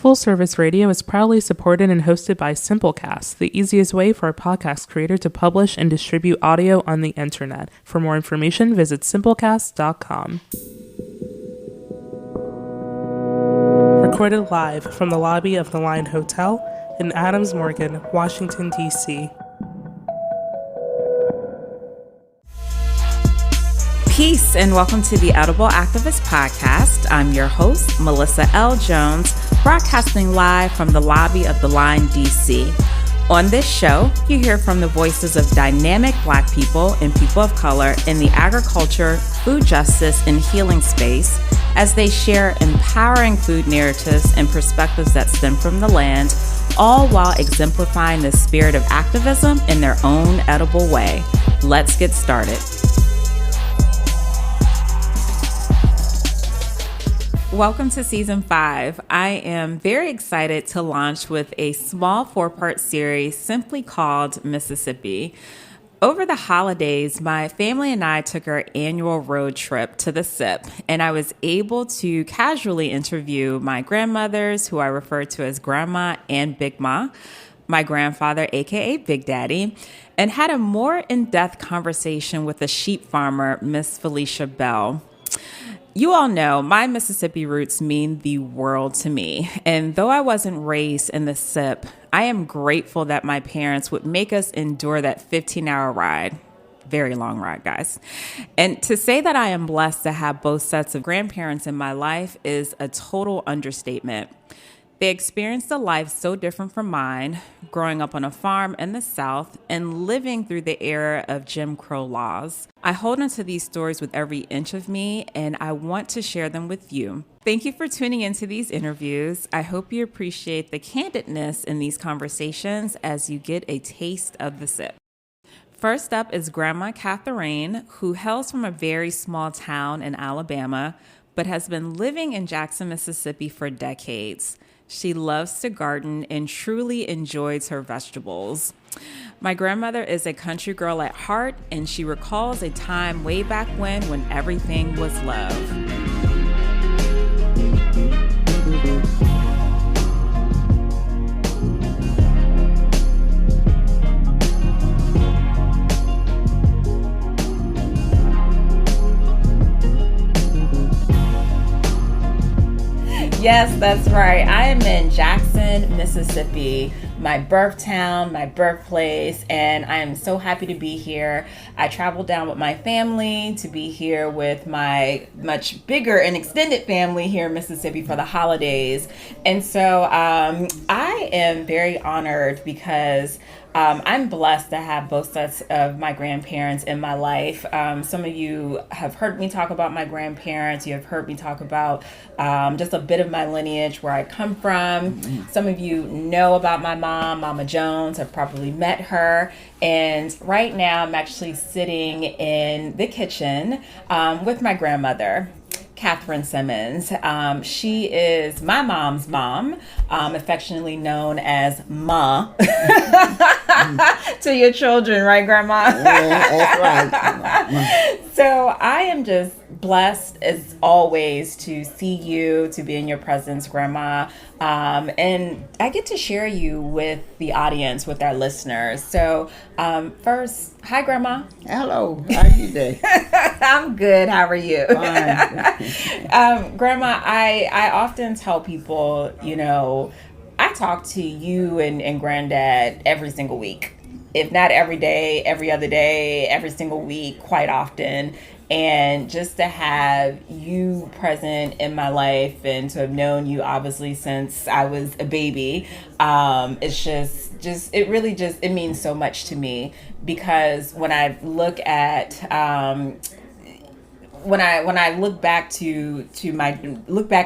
Full Service Radio is proudly supported and hosted by Simplecast, the easiest way for a podcast creator to publish and distribute audio on the internet. For more information, visit simplecast.com. Recorded live from the lobby of the Line Hotel in Adams Morgan, Washington, D.C. Peace and welcome to the Edible Activist Podcast. I'm your host, Melissa L. Jones, broadcasting live from the lobby of the Line, D.C. On this show, you hear from the voices of dynamic Black people and people of color in the agriculture, food justice, and healing space as they share empowering food narratives and perspectives that stem from the land, all while exemplifying the spirit of activism in their own edible way. Let's get started. Welcome to Season 5. I am very excited to launch with a small 4-part series simply called Mississippi. Over the holidays, my family and I took our annual road trip to the SIP, and I was able to casually interview my grandmothers, who I refer to as Grandma and Big Ma, my grandfather, aka Big Daddy, and had a more in-depth conversation with a sheep farmer, Miss Felicia Bell. You all know my Mississippi roots mean the world to me. And though I wasn't raised in the SIP, I am grateful that my parents would make us endure that 15-hour ride. Very long ride, guys. And to say that I am blessed to have both sets of grandparents in my life is a total understatement. They experienced a life so different from mine, growing up on a farm in the South and living through the era of Jim Crow laws. I hold onto these stories with every inch of me, and I want to share them with you. Thank you for tuning into these interviews. I hope you appreciate the candidness in these conversations as you get a taste of the SIP. First up is Grandma Catherine, who hails from a very small town in Alabama, but has been living in Jackson, Mississippi for decades. She loves to garden and truly enjoys her vegetables. My grandmother is a country girl at heart, and she recalls a time way back when everything was love. Yes, that's right. I am in Jackson, Mississippi, my birth town, my birthplace, and I am so happy to be here. I traveled down with my family to be here with my much bigger and extended family here in Mississippi for the holidays. And so I am very honored because I'm blessed to have both sets of my grandparents in my life. Some of you have heard me talk about my grandparents. You have heard me talk about just a bit of my lineage, where I come from. Some of you know about my mom, Mama Jones. I've probably met her. And right now I'm actually sitting in the kitchen with my grandmother, Catherine Simmons. She is my mom's mom, affectionately known as Ma to your children, right, Grandma? Yeah, that's right. So I am just blessed as always to see you, to be in your presence, Grandma. And I get to share you with the audience, with our listeners. So first, hi, Grandma. Hello, how you doing? I'm good. How are you? Fine. Grandma, I often tell people, I talk to you and Granddad every single week. If not every day, every other day, every single week, quite often. And just to have you present in my life and to have known you obviously since I was a baby, it means so much to me, because when I look at when I look back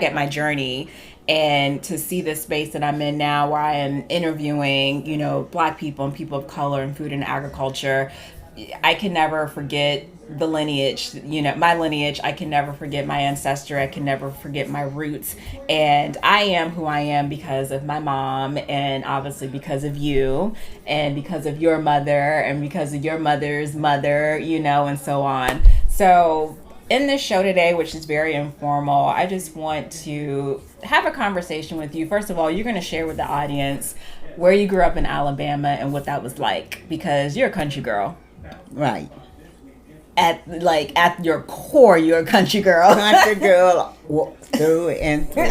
at my journey and to see the space that I'm in now, where I am interviewing, Black people and people of color in food and agriculture, I can never forget the lineage, my lineage. I can never forget my ancestry. I can never forget my roots. And I am who I am because of my mom, and obviously because of you, and because of your mother, and because of your mother's mother, and so on. So in this show today, which is very informal, I just want to have a conversation with you. First of all, you're going to share with the audience where you grew up in Alabama and what that was like, because you're a country girl. Right. At your core, you're a country girl. Country girl through and through.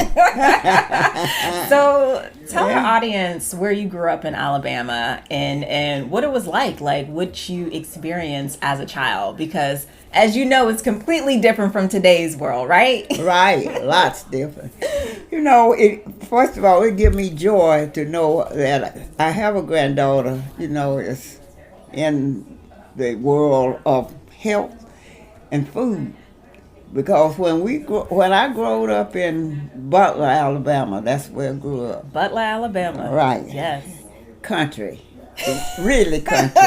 So tell the audience where you grew up in Alabama and what it was like what you experienced as a child, because as you know, it's completely different from today's world, right? Right, lots different. First of all, it gives me joy to know that I have a granddaughter, is in the world of health and food. Because when I grew up in Butler, Alabama, that's where I grew up. Butler, Alabama. Right. Yes. Country. Really country.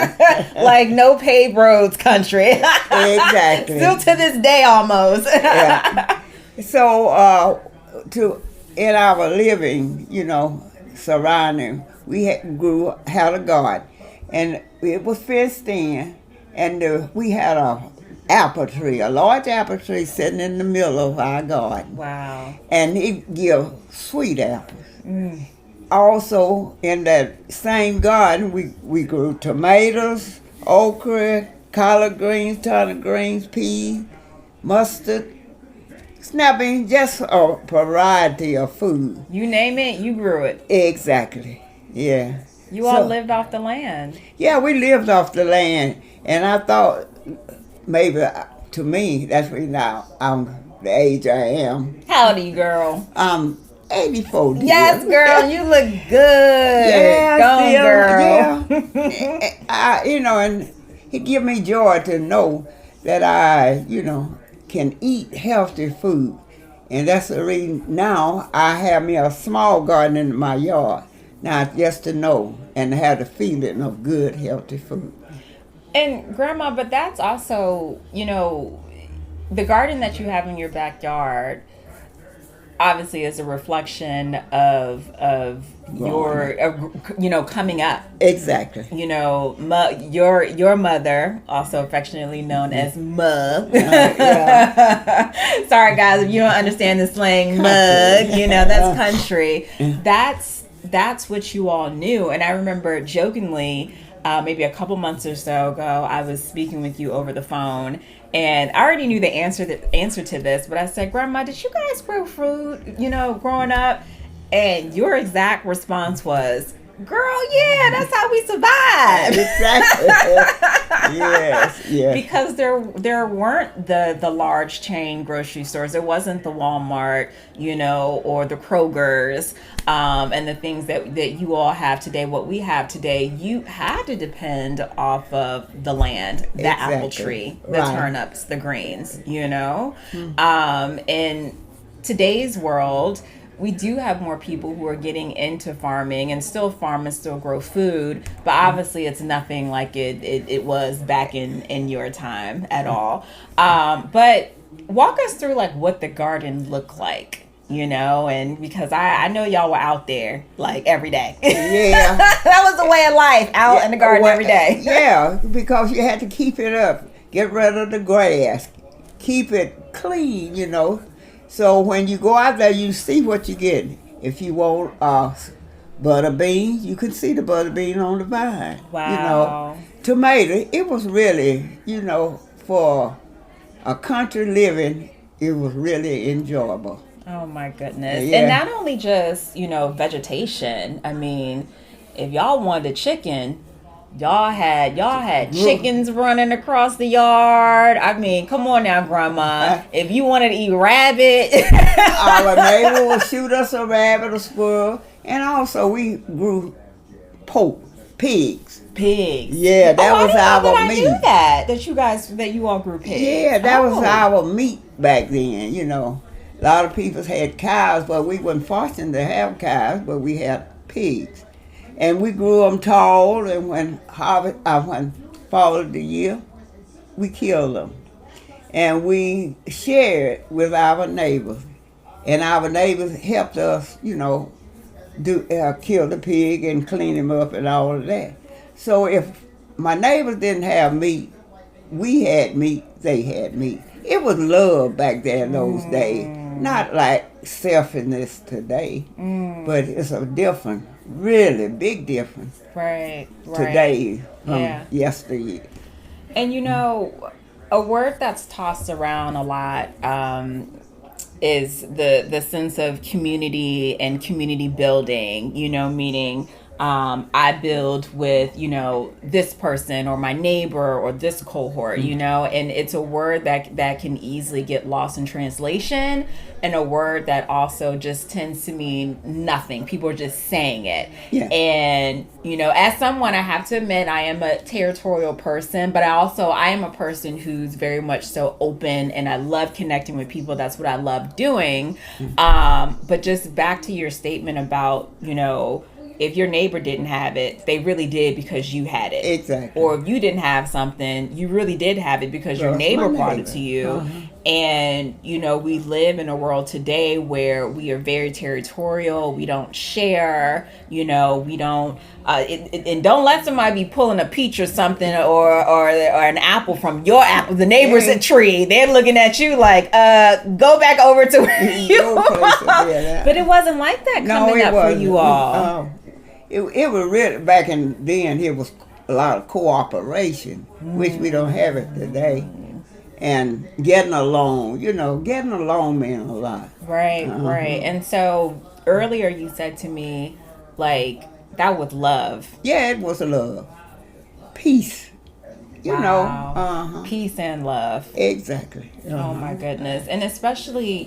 Like no paved roads country. Exactly. Still to this day almost. Yeah. So in our living, surrounding, we had a garden, and it was fenced in, and we had a large apple tree sitting in the middle of our garden. Wow. And it give sweet apples. Also, in that same garden, we grew tomatoes, okra, collard greens, turnip greens, peas, mustard, snap beans, just a variety of food. You name it, you grew it. Exactly, yeah. You all lived off the land. Yeah, we lived off the land, and I thought maybe to me, that's the reason I'm the age I am. How old are you, girl? 84 years. Yes, girl, you look good. Yeah, Go, girl. Yeah. And it gives me joy to know that I, can eat healthy food. And that's the reason now I have me a small garden in my yard. Now, just to know and have the feeling of good, healthy food. And Grandma, but that's also, the garden that you have in your backyard obviously is a reflection of your coming up. Exactly. Your mother, also affectionately known as Mug. Sorry guys, if you don't understand the slang, Mug, that's country. That's what you all knew. And I remember jokingly, maybe a couple months or so ago, I was speaking with you over the phone, and I already knew the answer to this, but I said, Grandma, did you guys grow fruit, growing up? And your exact response was, girl, yeah, that's how we survived. Exactly. Yes. Because there weren't the large chain grocery stores. There wasn't the Walmart, or the Kroger's, and the things that you all have today. What we have today, you had to depend off of the land, the apple tree, the turnips, the greens, Mm-hmm. In today's world, we do have more people who are getting into farming and still farm and still grow food, but obviously it's nothing like it was back in your time at all. But walk us through what the garden looked like, and because I know y'all were out there every day. Yeah. That was the way of life, out in the garden every day. Yeah, because you had to keep it up, get rid of the grass, keep it clean, So when you go out there, you see what you get. If you want butter beans, you can see the butter bean on the vine. Wow. Tomato, it was really, for a country living, it was really enjoyable. Oh my goodness. Yeah. And not only just, vegetation. I mean, if y'all wanted chicken, y'all had chickens running across the yard. I mean, come on now, Grandma. If you wanted to eat rabbit. Our neighbor would shoot us a rabbit, a squirrel. And also we grew pigs. Yeah, that was our meat. I knew that you all grew pigs. Yeah, that was our meat back then, A lot of people had cows, but we weren't fortunate to have cows, but we had pigs. And we grew them tall, and when fall of the year, we killed them. And we shared with our neighbors. And our neighbors helped us, kill the pig and clean him up and all of that. So if my neighbors didn't have meat, we had meat, they had meat. It was love back there in those days. Not like selfishness today, but it's a different, really big difference Right. today from Yeah. yesteryear. And a word that's tossed around a lot is the sense of community and community building, meaning I build with, this person or my neighbor or this cohort, and it's a word that can easily get lost in translation, and a word that also just tends to mean nothing. People are just saying it. Yeah. And, as someone, I have to admit, I am a territorial person, but I am a person who's very much so open, and I love connecting with people. That's what I love doing. But just back to your statement about, if your neighbor didn't have it, they really did because you had it. Exactly. Or if you didn't have something, you really did have it because your neighbor brought it to you. Uh-huh. And, we live in a world today where we are very territorial. We don't share, we don't, and don't let somebody be pulling a peach or something or an apple from your apple, the neighbor's tree. They're looking at you like, go back over to where you are. But it wasn't like that coming up for you all. It was really, back in then, it was a lot of cooperation, which we don't have it today. And getting along, getting along meant a lot. Right, right. And so earlier you said to me, like, that was love. Yeah, it was love. Peace. Wow. Peace and love. Exactly. Oh my goodness. And especially,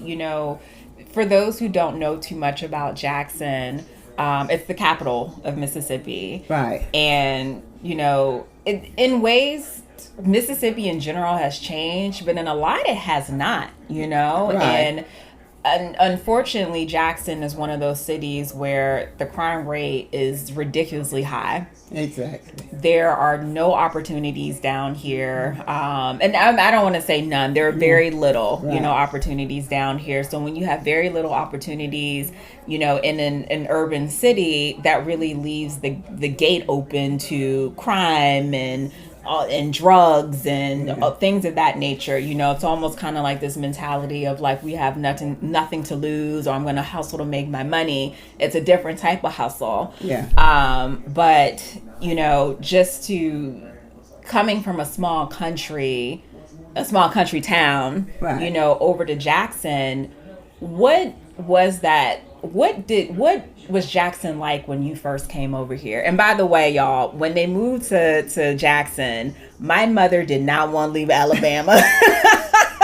for those who don't know too much about Jackson, it's the capital of Mississippi. Right. And, in ways, Mississippi in general has changed, but in a lot it has not, Right. And unfortunately, Jackson is one of those cities where the crime rate is ridiculously high. Exactly. There are no opportunities down here. And I don't want to say none. There are very little, Right. Opportunities down here. So when you have very little opportunities, in an urban city, that really leaves the gate open to crime and drugs and things of that nature. It's almost kind of like this mentality of like, we have nothing to lose, or I'm going to hustle to make my money. It's a different type of hustle. Yeah. But, just coming from a small country town, Right. Over to Jackson, what was that? What was Jackson like when you first came over here? And by the way, y'all, when they moved to Jackson, my mother did not want to leave Alabama.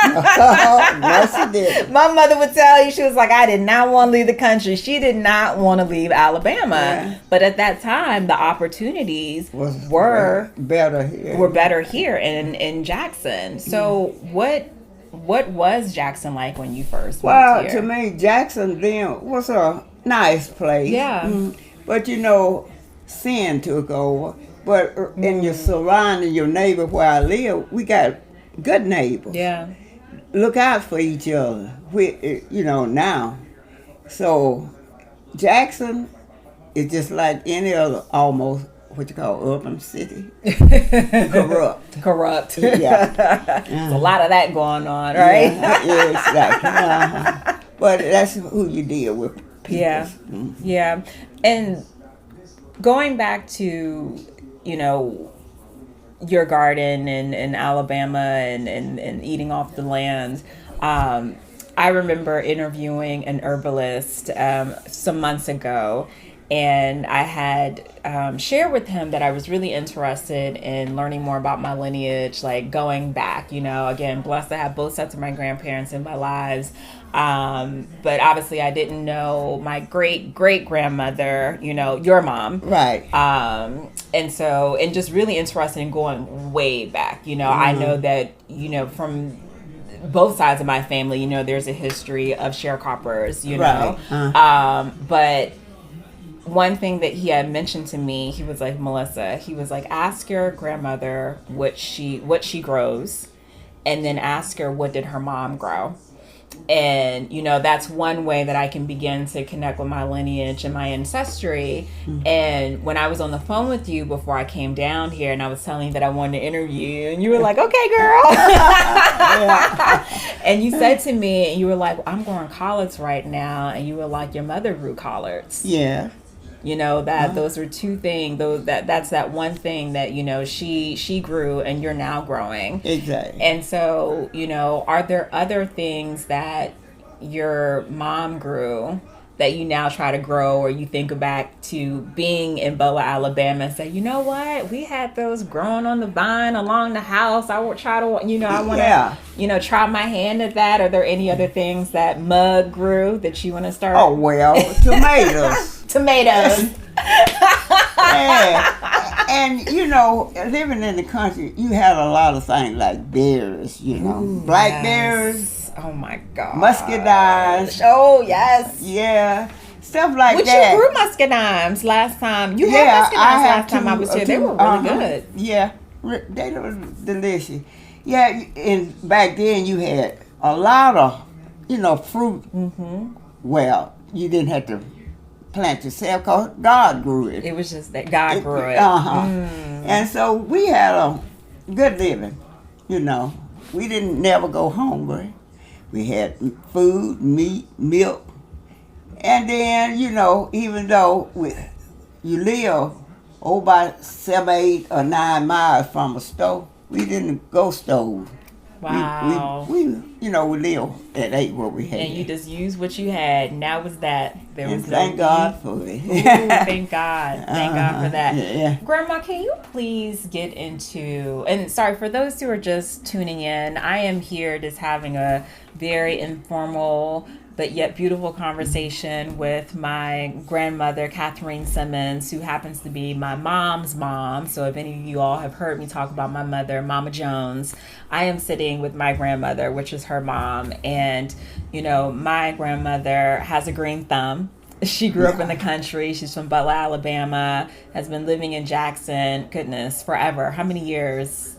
No, she didn't. My mother would tell you, she was like, I did not want to leave the country. She did not want to leave Alabama. Yeah. But at that time, the opportunities were better here in Jackson. So what was Jackson like when you first moved here? To me, Jackson then was a nice place. Yeah. But sin took over. But in your surrounding, your neighbor where I live, we got good neighbors. Yeah. Look out for each other. Now. So Jackson is just like any other almost what you call urban city. Corrupt. Yeah. There's a lot of that going on, right? Yeah, exactly. But that's who you deal with. People. Yeah. Yeah. And going back to, your garden in Alabama and eating off the land, I remember interviewing an herbalist some months ago, and I had shared with him that I was really interested in learning more about my lineage, like going back, again, blessed to have both sets of my grandparents in my lives. But obviously I didn't know my great-great-grandmother, your mom. Right. And just really interested in going way back. I know that, from both sides of my family, there's a history of sharecroppers, Right. But one thing that he had mentioned to me, he was like, Melissa, he was like, ask your grandmother what she grows, and then ask her what did her mom grow. And, that's one way that I can begin to connect with my lineage and my ancestry. Mm-hmm. And when I was on the phone with you before I came down here and I was telling you that I wanted to interview you, and you were like, okay, girl. And you said to me, and you were like, I'm growing collards right now. And you were like, your mother grew collards. Yeah. Those are two things, that's that one thing that, she grew and you're now growing. Exactly. And so, are there other things that your mom grew that you now try to grow, or you think back to being in Butler, Alabama, and say, you know what, we had those growing on the vine along the house. I would try to, I want to, try my hand at that. Are there any other things that Mug grew that you want to start? Oh, well, tomatoes. Tomatoes. Yeah. And, living in the country, you had a lot of things like berries, blackberries. Yes. Oh, my God. Muscadines. Oh, yes. Yeah. Stuff like that. You grew muscadines last time. You had muscadines last time I was here. They were really good. Yeah. They were delicious. Yeah. And back then you had a lot of, fruit. Mm-hmm. Well, you didn't have to plant yourself because God grew it. It was just that God grew it. And so we had a good living, We didn't never go hungry. We had food, meat, milk. And then, even though you live over 7, 8, or 9 miles from a store, we didn't go stove. Wow. We live and ate what we had. And you just used what you had, and that was that. There was thank God for it. Ooh, thank God. Thank God for that. Yeah. Grandma, can you please get into, and sorry, for those who are just tuning in, I am here just having a very informal but yet beautiful conversation with my grandmother, Catherine Simmons, who happens to be my mom's mom. So if any of you all have heard me talk about my mother, Mama Jones, I am sitting with my grandmother, which is her mom. And, my grandmother has a green thumb. She grew up in the country. She's from Butler, Alabama, has been living in Jackson, goodness, forever. How many years?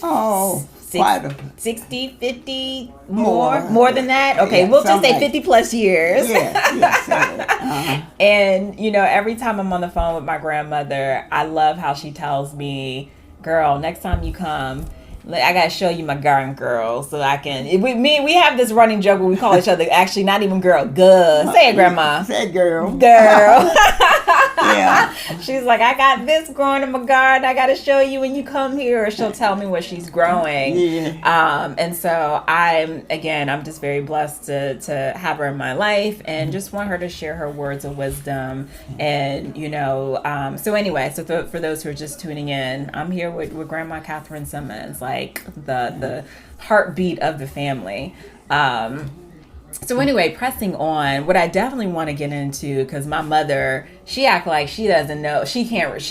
Oh, 60, 50, more than that? Okay, yeah, we'll just say 50 plus years. Yeah. And, every time I'm on the phone with my grandmother, I love how she tells me, girl, next time you come, I gotta show you my garden girl so I can. We have this running joke where we call each other actually not even girl, good. Say it, Grandma. Say it, girl. Yeah. She's like, I got this growing in my garden. I gotta show you when you come here. Or she'll tell me what she's growing. Yeah. And so I'm just very blessed to have her in my life and just want her to share her words of wisdom. And so anyway, so for those who are just tuning in, I'm here with Grandma Catherine Simmons, like the heartbeat of the family. So anyway, pressing on, what I definitely want to get into, because my mother, she act like she doesn't know, she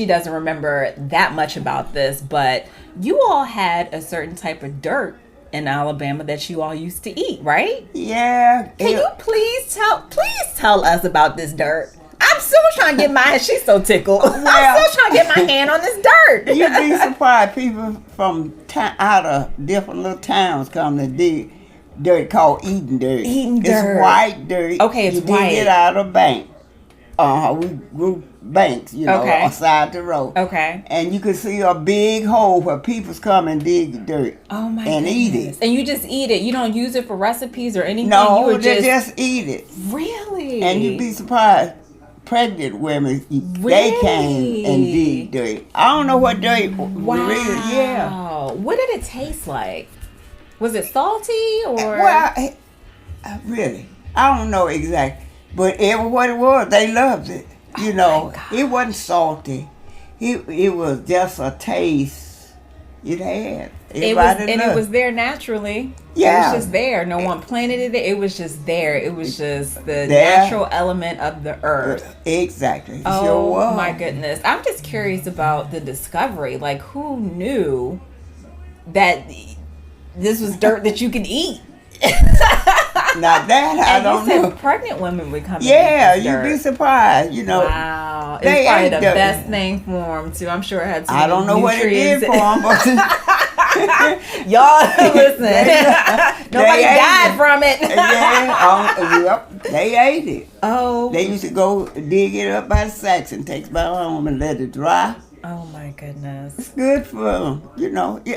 doesn't remember that much about this, but you all had a certain type of dirt in Alabama that you all used to eat, right? Yeah. Can you please tell us about this dirt? I'm still trying to get my, she's so tickled. I'm still trying to get my hand on this dirt. You'd be surprised. People from out of different little towns come to dig dirt called eating dirt. It's white dirt. Okay, it's white. You dig it out of a bank. We grew banks, okay, aside the road. Okay. And you could see a big hole where people's come and dig dirt. Oh my and goodness. Eat it. And you just eat it. You don't use it for recipes or anything? No, you just eat it. Really? And you'd be surprised. Pregnant women, they came and dig dirt. I don't know what dirt. Wow. Really, yeah. What did it taste like? Was it salty or? Well, really, I don't know exactly. But what it was, they loved it. It wasn't salty. It was just a taste it had. It was there naturally. Yeah. It was just there. No one planted it. It was just there. It was just the natural element of the earth. Exactly. Oh, sure was. My goodness. I'm just curious about the discovery. Like, who knew that this was dirt that you could eat? Not that I don't know. Pregnant women would come. Yeah, you'd be surprised. Wow, it's probably the best thing for them too. I'm sure it had. I don't know what it did for them, but Y'all, listen. Nobody died from it. Yep, they ate it. Oh. They used to go dig it up by the sacks and take it back home and let it dry. Oh my goodness. It's good for them,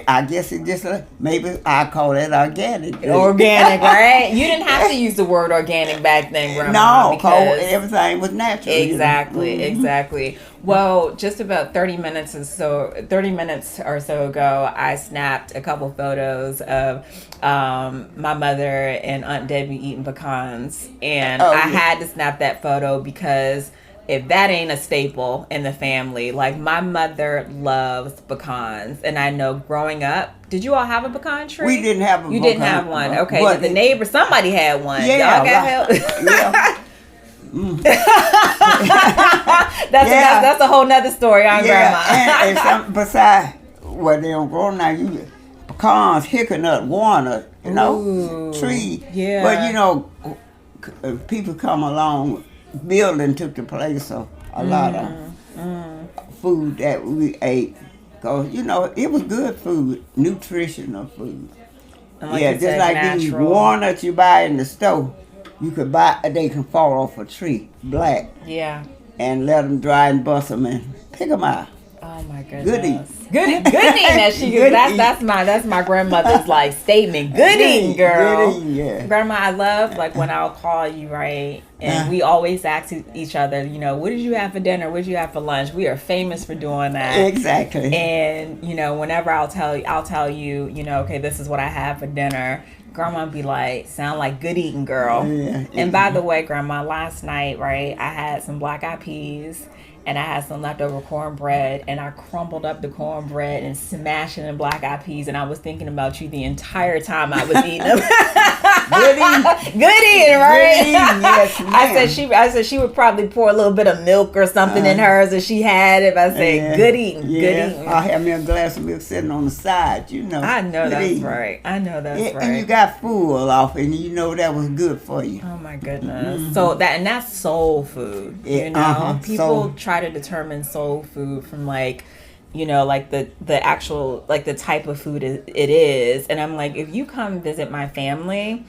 I guess it just maybe I call it organic. Organic, right? You didn't have to use the word organic back then, Grandma. No, because everything was natural. Exactly, exactly. Well, just about 30 minutes or so ago, I snapped a couple photos of my mother and Aunt Debbie eating pecans, and I had to snap that photo because if that ain't a staple in the family, like my mother loves pecans, and I know growing up, did you all have a pecan tree? We didn't have a pecan. You didn't have one, okay? But the neighbor, somebody had one. Yeah, y'all got help. Yeah. That's a whole nother story on Grandma. and besides, well, they don't grow now. Pecans, hickory-nut, walnut, tree. Yeah. But people come along. Building took the place of a lot of food that we ate. Because, it was good food, nutritional food. Like just like natural. these walnuts you buy in the store, they can fall off a tree, black. Yeah. And let them dry and bust them and pick them out. Oh my goodness. Goody. Good eating. That's my grandmother's like statement. Good eating, girl. Good eating, yeah. Grandma, I love like when I'll call you, right? And we always ask each other, what did you have for dinner? What did you have for lunch? We are famous for doing that. Exactly. And whenever I'll tell you, okay, this is what I have for dinner. Grandma be like, sound like good eating, girl. Yeah. And by the way, Grandma, last night, right, I had some black-eyed peas. And I had some leftover cornbread, and I crumbled up the cornbread and smashed it in black-eyed peas, and I was thinking about you the entire time I was eating them. Good eating, right? Good eating, yes, ma'am. I said she would probably pour a little bit of milk or something in hers, and she had it. I said, good eating, good eating. I'll have me a glass of milk sitting on the side, I know that's eating. right. Right. And you got full off, and that was good for you. Oh my goodness. Mm-hmm. So that's soul food. People try to determine soul food from like the actual like the type of food it is, and I'm like, if you come visit my family,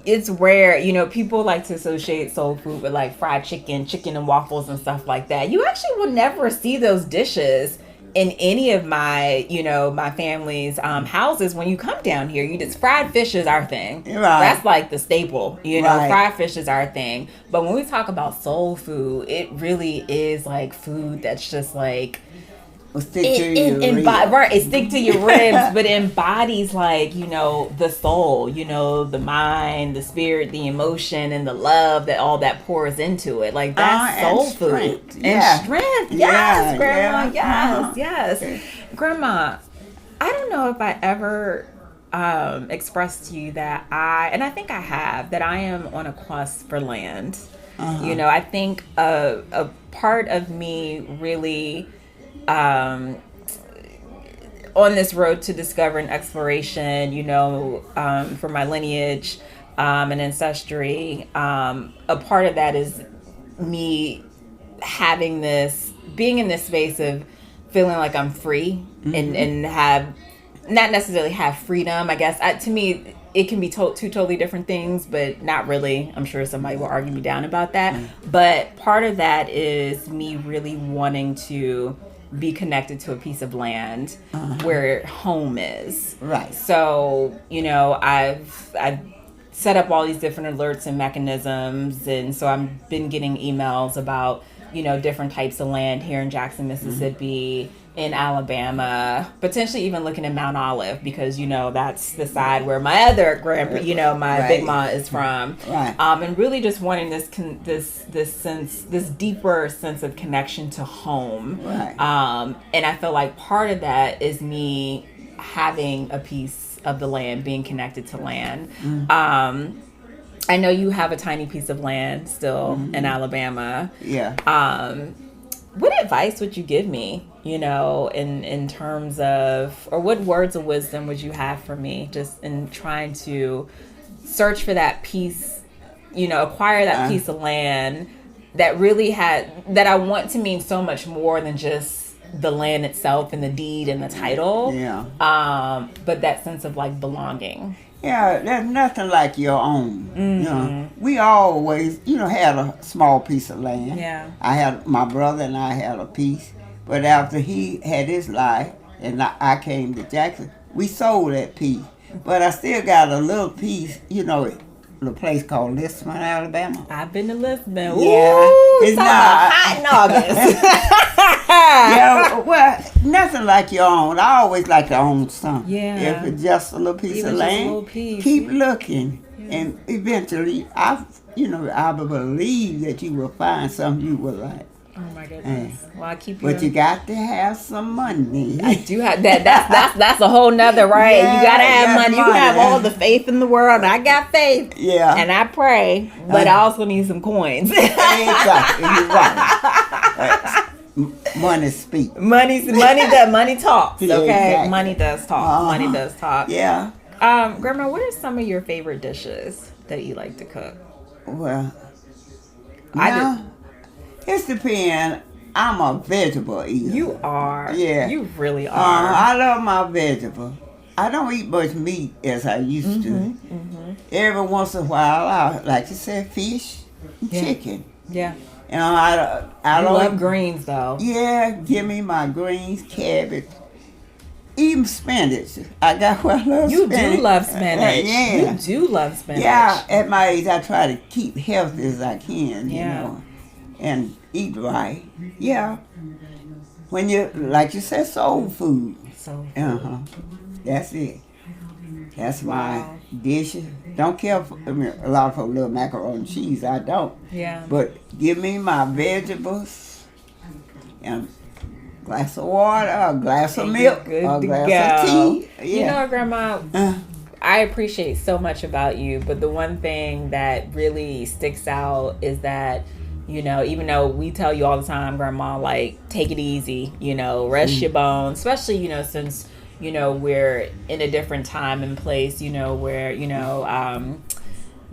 it's rare. People like to associate soul food with like fried chicken and waffles and stuff like that. You actually will never see those dishes in any of my, my family's houses. When you come down here, fried fish is our thing. Right. That's like the staple, Right. Fried fish is our thing. But when we talk about soul food, it really is like food that's just like, It stick to your ribs, but embodies like, the soul, the mind, the spirit, the emotion, and the love that all that pours into it. Like that's soul food. And strength. Yes, Grandma. Yes. Grandma, I don't know if I ever expressed to you that I think I have, that I am on a quest for land. I think a part of me really on this road to discovery and exploration, for my lineage and ancestry, a part of that is me being in this space of feeling like I'm free and have not necessarily have freedom. I guess to me it can be two totally different things, but not really. I'm sure somebody will argue me down about that. But part of that is me really wanting to be connected to a piece of land where home is. Right. So, I've set up all these different alerts and mechanisms, and so I've been getting emails about, different types of land here in Jackson, Mississippi, in Alabama, potentially even looking at Mount Olive, because, that's the side where my other my big ma is from. Right. And really just wanting this deeper sense of connection to home. Right. And I feel like part of that is me having a piece of the land, being connected to land. I know you have a tiny piece of land still in Alabama. Yeah. What advice would you give me, in terms of, or what words of wisdom would you have for me just in trying to search for that piece, acquire that piece of land that really that I want to mean so much more than just the land itself and the deed and the title. Yeah. But that sense of like belonging. Yeah, there's nothing like your own. You know, we always, had a small piece of land. Yeah. My brother and I had a piece, but after he had his life and I came to Jackson, we sold that piece. But I still got a little piece, the place called Lisbon, Alabama. I've been to Lisbon. Yeah, Ooh, it's not hot in August. Yeah, well, nothing like your own. I always like to own something. Yeah. If it's just a little piece Even of just a land, little piece. keep looking, and eventually, I believe that you will find something you will like. Oh my goodness. Well, I keep you. But you got to have some money. I do have that. That's a whole nother, right? Yeah, you gotta have yeah, money. You can have all the faith in the world. I got faith. Yeah. And I pray, but I also need some coins. Exactly. You're right. Money speaks. Money talks. Okay, Exactly. Money does talk. Money does talk. Yeah. Grandma, what are some of your favorite dishes that you like to cook? Well, it depends. I'm a vegetable eater. You are. Yeah. You really are. I love my vegetables. I don't eat much meat as I used to. Every once in a while, I like to say fish and chicken. Yeah. I don't love greens though. Yeah, give me my greens, cabbage, even spinach. I love spinach. You do love spinach. Yeah. You do love spinach. Yeah, at my age, I try to keep healthy as I can, Yeah. and eat right. Yeah. When like you said, soul food. That's it. That's my dish. Don't care for, a lot of folks love macaroni and cheese. I don't. Yeah. But give me my vegetables and a glass of water, a glass of milk, a glass of tea. Yeah. You know, Grandma, I appreciate so much about you, but the one thing that really sticks out is that, even though we tell you all the time, Grandma, like, take it easy, rest your bones, especially, since, we're in a different time and place, where,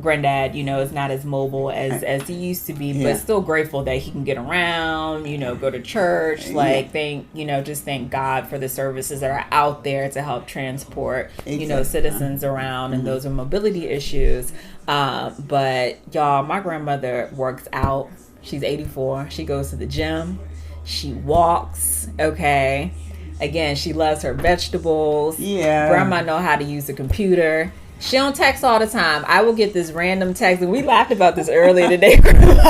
Granddad, is not as mobile as he used to be, but still grateful that he can get around, go to church, just thank God for the services that are out there to help transport, citizens around and those with mobility issues. But y'all, my grandmother works out. She's 84. She goes to the gym. She walks. Okay. Again, she loves her vegetables. Yeah. Grandma know how to use a computer. She don't text all the time. I will get this random text, and we laughed about this earlier today, Grandma.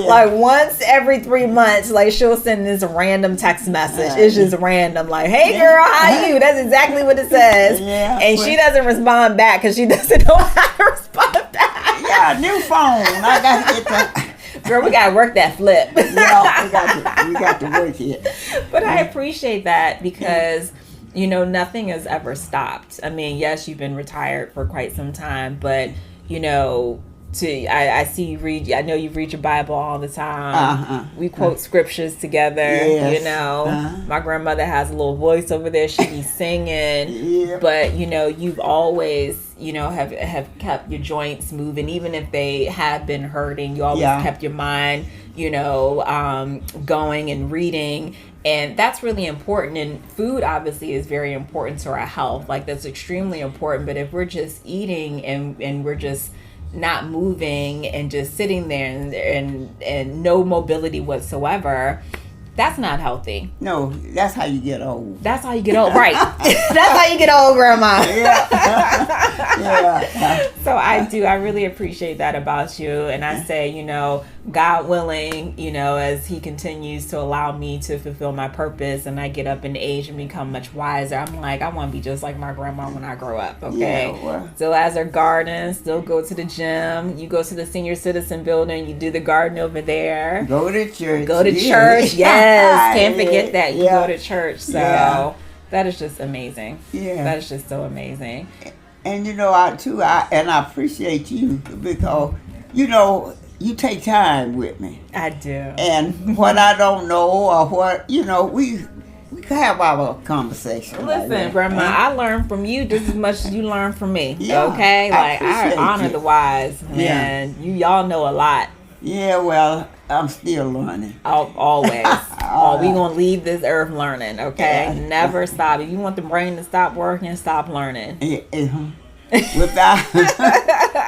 Like once every 3 months, like she'll send this random text message. It's just random, like, "Hey girl, how you?" That's exactly what it says. Yeah, and she doesn't respond back because she doesn't know how to respond back. Yeah, new phone. I got to get that. Girl, we gotta work that flip. Yeah, we got to work it. But I appreciate that because nothing has ever stopped. I mean, yes, you've been retired for quite some time, but I see you read. I know you read your Bible all the time. We quote scriptures together. Yes. My grandmother has a little voice over there. She be singing. Yeah. But you've always have kept your joints moving, even if they have been hurting. You always kept your mind going and reading. And that's really important. And food obviously is very important to our health. Like that's extremely important. But if we're just eating and we're just not moving and just sitting there and no mobility whatsoever, that's not healthy. No, that's how you get old. That's how you get old, right? That's how you get old, Grandma. Yeah. So I really appreciate that about you. And I say, God willing, as he continues to allow me to fulfill my purpose and I get up in age and become much wiser, I'm like, I want to be just like my grandma when I grow up, okay? Yeah, well. Still has her garden, still go to the gym. You go to the senior citizen building, you do the garden over there. Go to church. Church, yes. Can't forget that. You go to church. So that is just amazing. Yeah. That is just so amazing. And I appreciate you because, you take time with me. I do. And what I don't know or what, we can have our conversation. Listen, like Grandma, I learn from you just as much as you learn from me. Okay? Like, I honor the wise. And y'all know a lot. Yeah, well, I'm still learning. Always. We gonna leave this earth learning, okay? Yeah. Never stop. If you want the brain to stop working, stop learning. Without,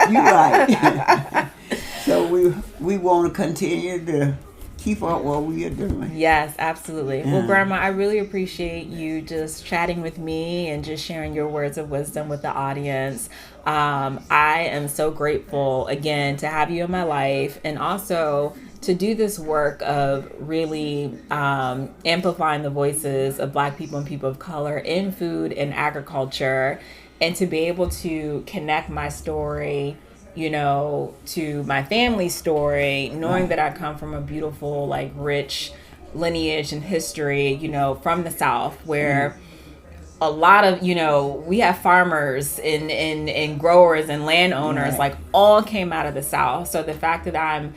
you're right. So we want to continue to keep up what we are doing. Yes, absolutely. Yeah. Well, Grandma, I really appreciate you just chatting with me and just sharing your words of wisdom with the audience. I am so grateful, again, to have you in my life, and also to do this work of really amplifying the voices of Black people and people of color in food and agriculture, and to be able to connect my story, you know, to my family's story, knowing that I come from a beautiful, like, rich lineage and history, you know, from the South, where a lot of, you know, we have farmers and growers and landowners, like, all came out of the South. So the fact that I'm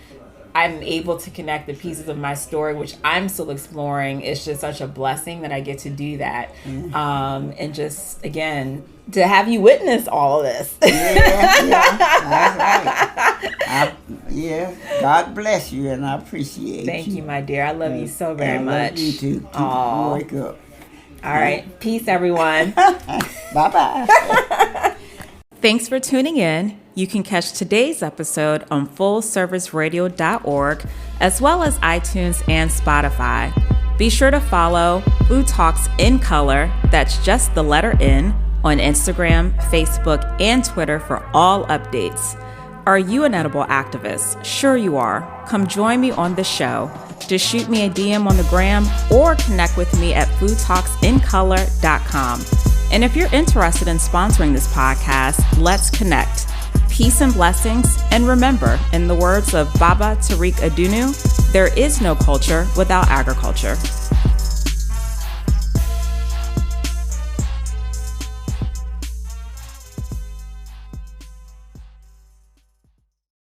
able to connect the pieces of my story, which I'm still exploring, is just such a blessing that I get to do that. And just, again, to have you witness all of this. That's right. God bless you, and I appreciate you. Thank you, my dear. I love you so very much. I love you too. Wake up. All right. Peace, everyone. Bye-bye. Thanks for tuning in. You can catch today's episode on fullserviceradio.org, as well as iTunes and Spotify. Be sure to follow Food Talks in Color, that's just the letter N, on Instagram, Facebook, and Twitter for all updates. Are you an edible activist? Sure you are. Come join me on the show. Just shoot me a DM on the gram or connect with me at foodtalksincolor.com. And if you're interested in sponsoring this podcast, let's connect. Peace and blessings. And remember, in the words of Baba Tariq Adunu, there is no culture without agriculture.